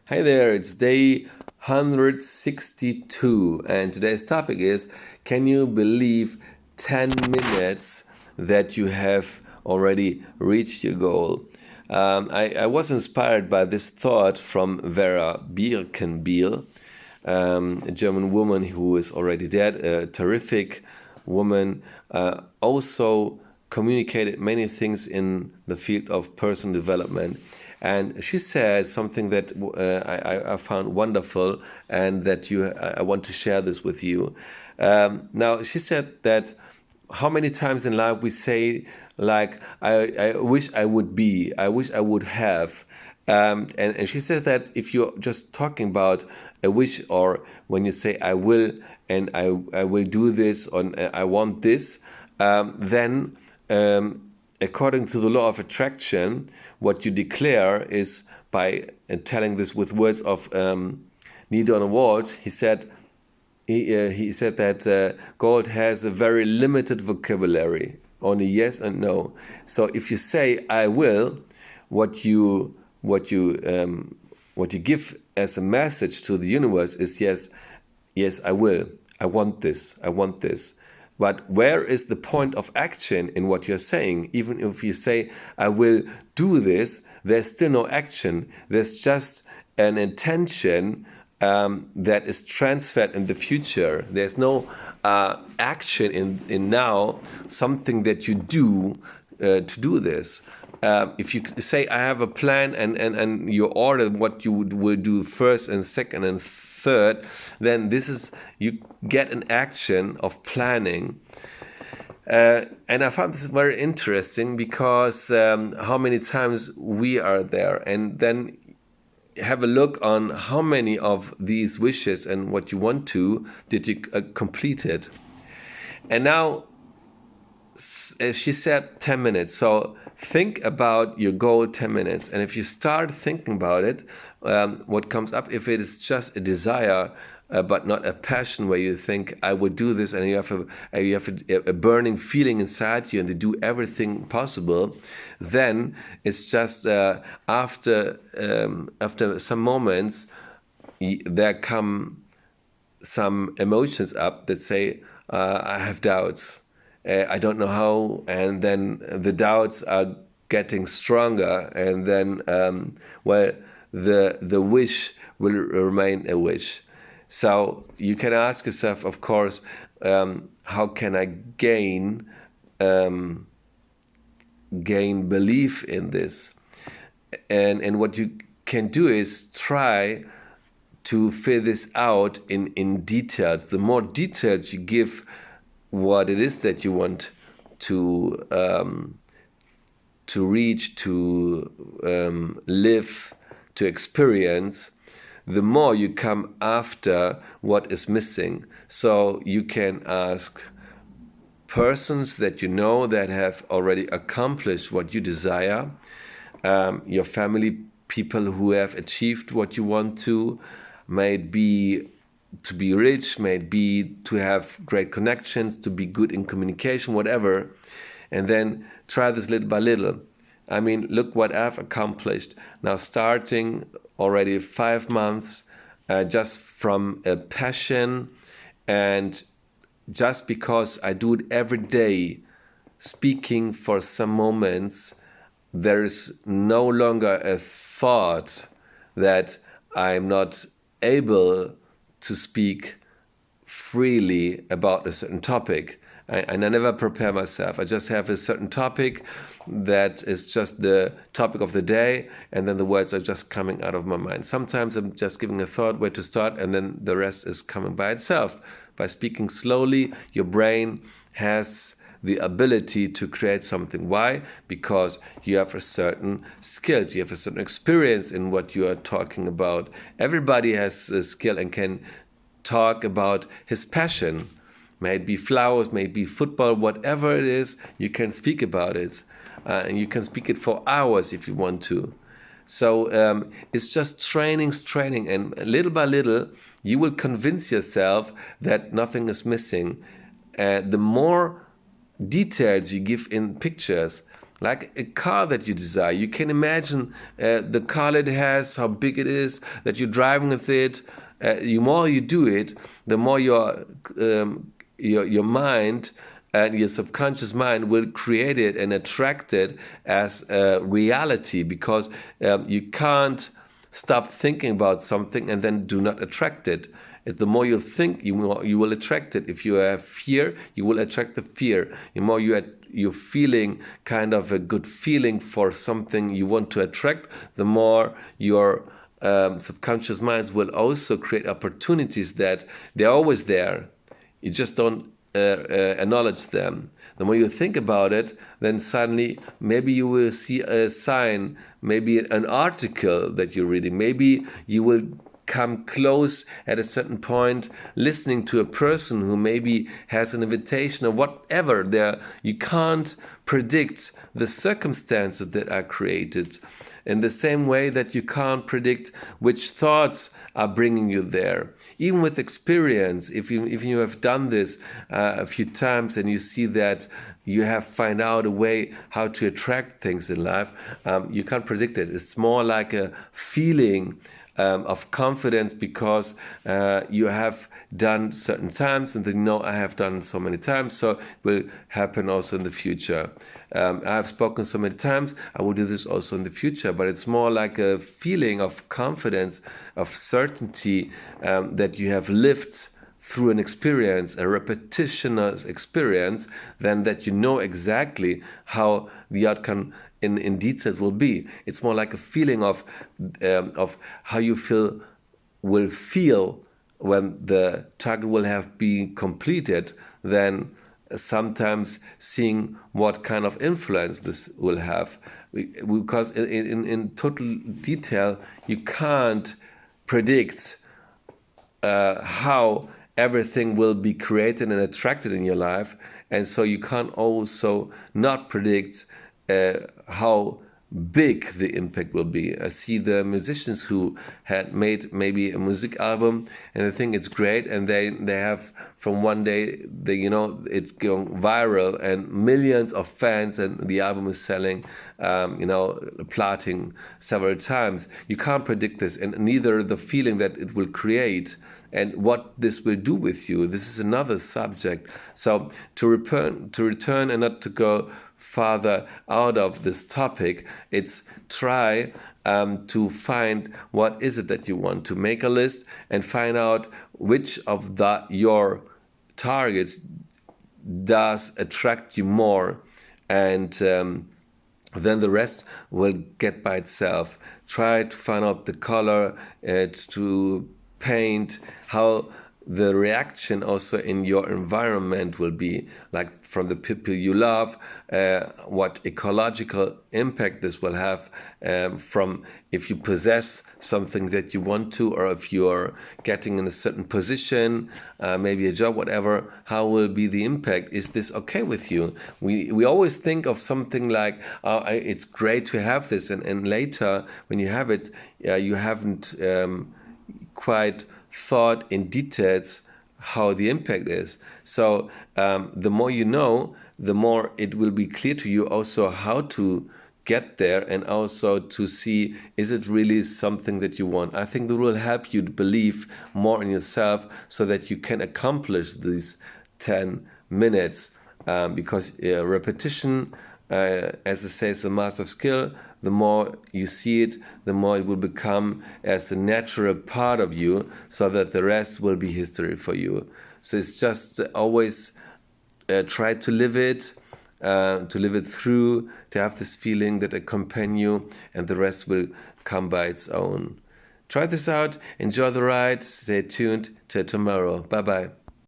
Hi there, it's day 162, and today's topic is: can you believe 10 minutes that you have already reached your goal? I was inspired by this thought from Vera Birkenbiel, a German woman who is already dead, a terrific woman, also communicated many things in the field of personal development. And she said something that I found wonderful, and that I want to share this with you. Now, she said that how many times in life we say, like, I wish I would be, I wish I would have. And she said that if you're just talking about a wish, or when you say I will, and I will do this, or I want this, then according to the law of attraction, what you declare is by telling this with words of Neil Donald Walsh. He said that God has a very limited vocabulary, only yes and no. So if you say I will, what you give as a message to the universe is yes, I will, I want this, I want this. But where is the point of action in what you're saying? Even if you say, I will do this, there's still no action. There's just an intention that is transferred in the future. There's no action in now, something that you do to do this. If you say, I have a plan, and you order what you will do first and second and third, then you get an action of planning. And I found this very interesting, because how many times we are there, and then have a look on how many of these wishes and what you want to did you complete it. And now, as she said, 10 minutes. So think about your goal 10 minutes. And if you start thinking about it, what comes up, if it is just a desire, but not a passion, where you think, I would do this, and you have a burning feeling inside you, and you do everything possible, then it's just after some moments, there come some emotions up that say, I have doubts. I don't know how, and then the doubts are getting stronger, and then the wish will remain a wish. So you can ask yourself, of course, how can I gain belief in this? And what you can do is try to fill this out in details. The more details you give what it is that you want to reach, to live, to experience, the more you come after what is missing. So you can ask persons that you know that have already accomplished what you desire, your family, people who have achieved what you want to, may it be to be rich, may it be to have great connections, to be good in communication, whatever. And then try this little by little. I mean, look what I've accomplished. Now, starting already 5 months, just from a passion, and just because I do it every day, speaking for some moments, there is no longer a thought that I'm not able to speak freely about a certain topic. And I never prepare myself. I just have a certain topic that is just the topic of the day, and then the words are just coming out of my mind. Sometimes I'm just giving a thought where to start, and then the rest is coming by itself. By speaking slowly, your brain has the ability to create something. Why? Because you have a certain skills, you have a certain experience in what you are talking about. Everybody has a skill and can talk about his passion. May it be flowers, may it be football, whatever it is, you can speak about it. And you can speak it for hours if you want to. So it's just training, and little by little, you will convince yourself that nothing is missing. The more details you give in pictures, like a car that you desire. You can imagine the car that it has, how big it is, that you're driving with it. The more you do it, the more your mind and your subconscious mind will create it and attract it as a reality, because you can't stop thinking about something and then do not attract it. The more you think, you will attract it. If you have fear, you will attract the fear. The more you're feeling kind of a good feeling for something you want to attract, the more your subconscious minds will also create opportunities that they're always there. You just don't acknowledge them. The more you think about it, then suddenly maybe you will see a sign, maybe an article that you're reading. Maybe you will come close at a certain point listening to a person who maybe has an invitation or whatever. There, you can't predict the circumstances that are created, in the same way that you can't predict which thoughts are bringing you there. Even with experience, if you have done this a few times and you see that you have find out a way how to attract things in life, you can't predict it. It's more like a feeling of confidence, because you have done certain times and then I have done so many times, so it will happen also in the future. I have spoken so many times, I will do this also in the future, but it's more like a feeling of confidence, of certainty, that you have lived through an experience, a repetitionous experience, than that you know exactly how the outcome in details will be. It's more like a feeling of how you will feel when the target will have been completed, than sometimes seeing what kind of influence this will have. Because in total detail, you can't predict how everything will be created and attracted in your life, and so you can't also not predict how big the impact will be. I see the musicians who had made maybe a music album and they think it's great, and they have from one day it's going viral and millions of fans, and the album is selling platinum several times. You can't predict this, and neither the feeling that it will create and what this will do with you. This is another subject. So to return and not to go farther out of this topic, it's try to find what is it that you want to make a list and find out which of your targets does attract you more, and then the rest will get by itself. Try to find out the color, to paint, how the reaction also in your environment will be, like from the people you love, what ecological impact this will have, from if you possess something that you want to, or if you're getting in a certain position, maybe a job, whatever, how will be the impact? Is this okay with you? We always think of something like, it's great to have this, and later when you have it, you haven't quite thought in details how the impact is. So the more you know, the more it will be clear to you also how to get there, and also to see, is it really something that you want? I think that will help you to believe more in yourself, so that you can accomplish these 10 minutes, because repetition, as they say, is the master of skill. The more you see it, the more it will become as a natural part of you, so that the rest will be history for you. So it's just always try to live it through, to have this feeling that accompany you, and the rest will come by its own. Try this out, enjoy the ride, stay tuned till tomorrow. Bye-bye.